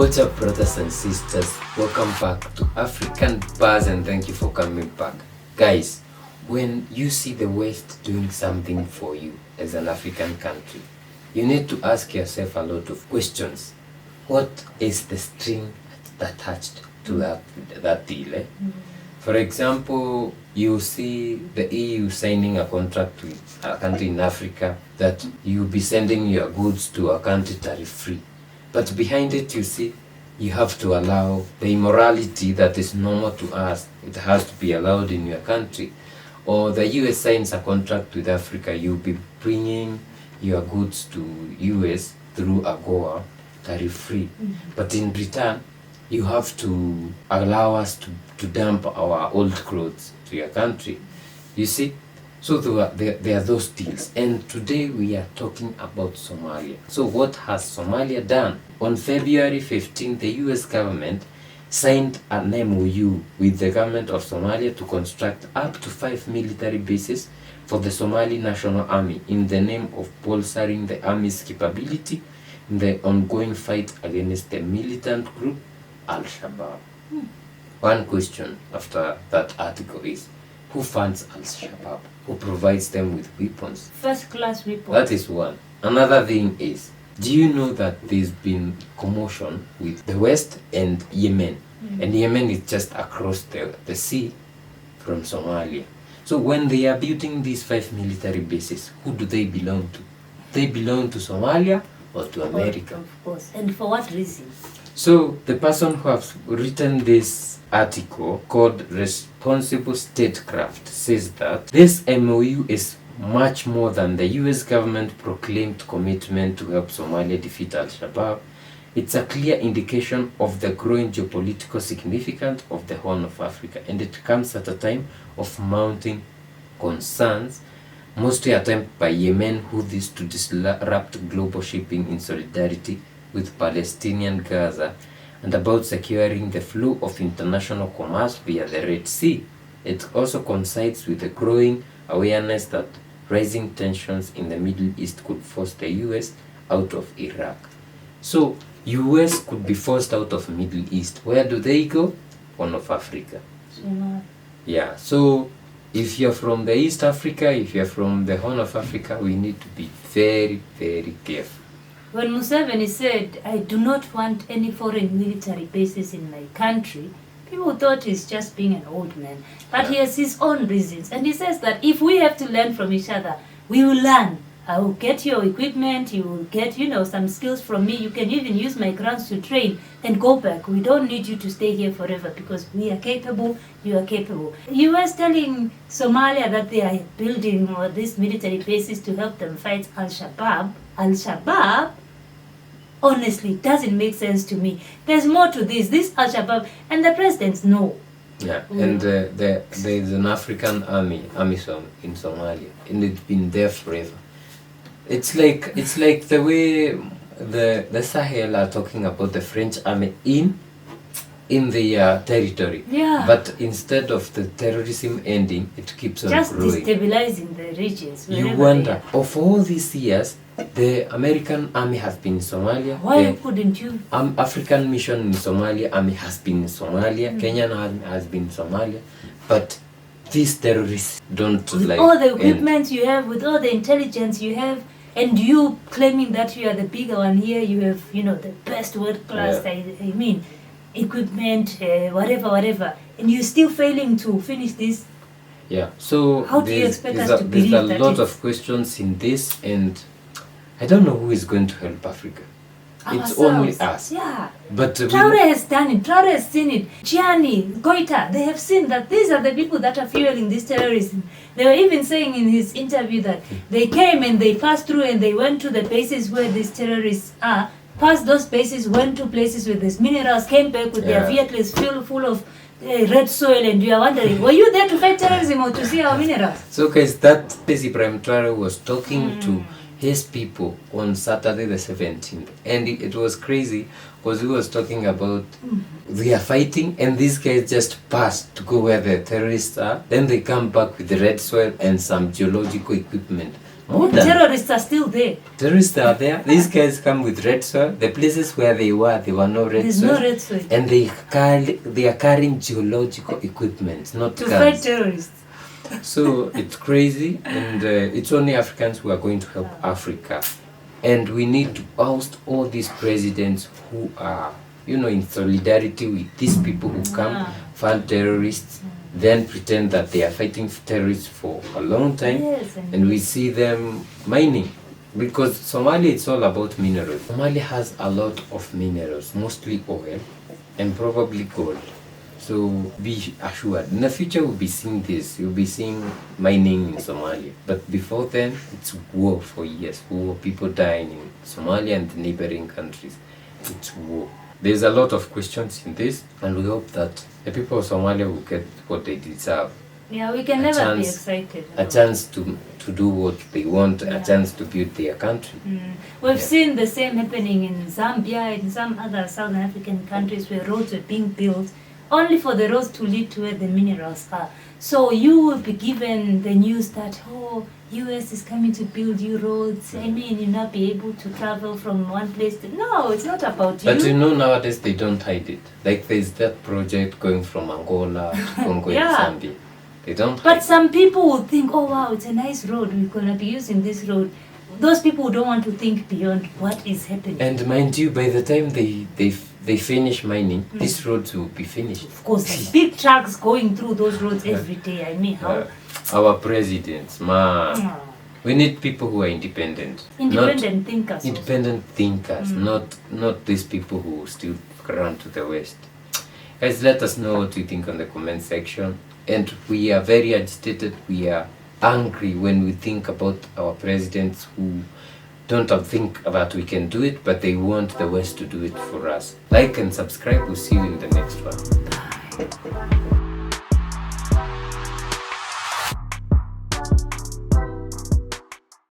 What's up, brothers and sisters? Welcome back to African Buzz and thank you for coming back. Guys, when you see the West doing something for you as an African country, you need to ask yourself a lot of questions. What is the string attached to that deal? For example, you see the EU signing a contract with a country in Africa that you'll be sending your goods to a country tariff-free. But behind it, you see, you have to allow the immorality that is normal to us. It has to be allowed in your country. Or the US signs a contract with Africa, you'll be bringing your goods to US through AGOA, tariff-free. But in return, you have to allow us to dump our old clothes to your country. You see? So there are those deals. And today we are talking about Somalia. So what has Somalia done? On February 15, the US government signed an MOU with the government of Somalia to construct up to 5 military bases for the Somali National Army in the name of bolstering the army's capability in the ongoing fight against the militant group Al-Shabaab. One question after that article is, who funds Al-Shabaab? Who provides them with weapons? First-class weapons. That is one. Another thing is, do you know that there's been commotion with the West and Yemen? And Yemen is just across the sea from Somalia. So when they are building these 5 military bases, who do they belong to? They belong to Somalia or to America? Of course. And for what reason? So the person who has written this article called Responsible Statecraft says that this MOU is much more than the US government proclaimed commitment to help Somalia defeat Al-Shabaab. It's a clear indication of the growing geopolitical significance of the Horn of Africa, and it comes at a time of mounting concerns, mostly attempted by Yemen Houthis to disrupt global shipping in solidarity with Palestinian Gaza, and about securing the flow of international commerce via the Red Sea. It also coincides with the growing awareness that rising tensions in the Middle East could force the US out of Iraq. So, US could be forced out of Middle East. Where do they go? Horn of Africa. Somalia. Yeah, so if you're from the East Africa, if you're from the Horn of Africa, we need to be very, very careful. When Museveni said, I do not want any foreign military bases in my country, people thought he's just being an old man. But he has his own reasons. And he says that if we have to learn from each other, we will learn. I will get your equipment, you will get, some skills from me. You can even use my grants to train and go back. We don't need you to stay here forever because we are capable, you are capable. You were telling Somalia that they are building these military bases to help them fight Al-Shabaab. Al-Shabaab, honestly, doesn't make sense to me. There's more to this. This Al-Shabaab, and the presidents know. Yeah, and there is an African army in Somalia, and it's been there forever. It's like the way the Sahel are talking about the French army in their territory. Yeah. But instead of the terrorism ending, it keeps on just growing. Destabilizing the regions. You wonder, of all these years, the American army has been in Somalia. Why couldn't you? African mission in Somalia army has been in Somalia. Kenyan army has been in Somalia. But these terrorists don't with all the equipment you have, with all the intelligence you have, and you claiming that you are the bigger one here, you have, the best world class, I mean, equipment, whatever, and you're still failing to finish this. Yeah, so how do you expect us to believe that? There's a lot of questions in this, and I don't know who is going to help Africa. It's only us. Yeah. But Traore has done it. Traore has seen it. Chiani, Goita, they have seen that these are the people that are fueling this terrorism. They were even saying in his interview that they came and they passed through and they went to the places where these terrorists are, passed those places, went to places with these minerals, came back with their vehicles full of red soil, and you are wondering, were you there to fight terrorism or to see our minerals? So guys, that Ibrahim Traore was talking to his people on Saturday the 17th, and it was crazy because he was talking about they are fighting and these guys just pass to go where the terrorists are, then they come back with the red soil and some geological equipment. Modern. Terrorists are still there. Terrorists are there. These guys come with red soil. The places where they were no red There's soil. no red soil. And they are carrying geological equipment, not To guns. fight terrorists. So it's crazy, and it's only Africans who are going to help Africa. And we need to oust all these presidents who are, in solidarity with these people who come, fund terrorists, then pretend that they are fighting terrorists for a long time, Yes, and we see them mining. Because Somalia, it's all about minerals. Somalia has a lot of minerals, mostly oil, and probably gold. So be assured, in the future we'll be seeing this. You'll be seeing mining in Somalia. But before then, it's war for years. War, people dying in Somalia and the neighboring countries. It's war. There's a lot of questions in this, and we hope that the people of Somalia will get what they deserve. Yeah, we can never be excited. A chance to do what they want, a chance to build their country. We've seen the same happening in Zambia and some other Southern African countries where roads were being built only for the roads to lead to where the minerals are. So you will be given the news that, US is coming to build you roads. I mean, you'll not be able to travel from one place to... No, it's not about you. But nowadays they don't hide it. Like there's that project going from Angola to Congo and Zambia. They don't. But some people will think, oh wow, it's a nice road. We're gonna be using this road. Those people don't want to think beyond what is happening. And mind you, by the time they finish mining, these roads will be finished. Of course, there's big trucks going through those roads every day. I mean, how? Our presidents, man. We need people who are independent. Independent thinkers. Independent thinkers, not these people who still run to the West. Guys, let us know what you think on the comment section. And we are very agitated. We are angry when we think about our presidents who don't think that we can do it, but they want the West to do it for us. Like and subscribe. We'll see you in the next one. Bye.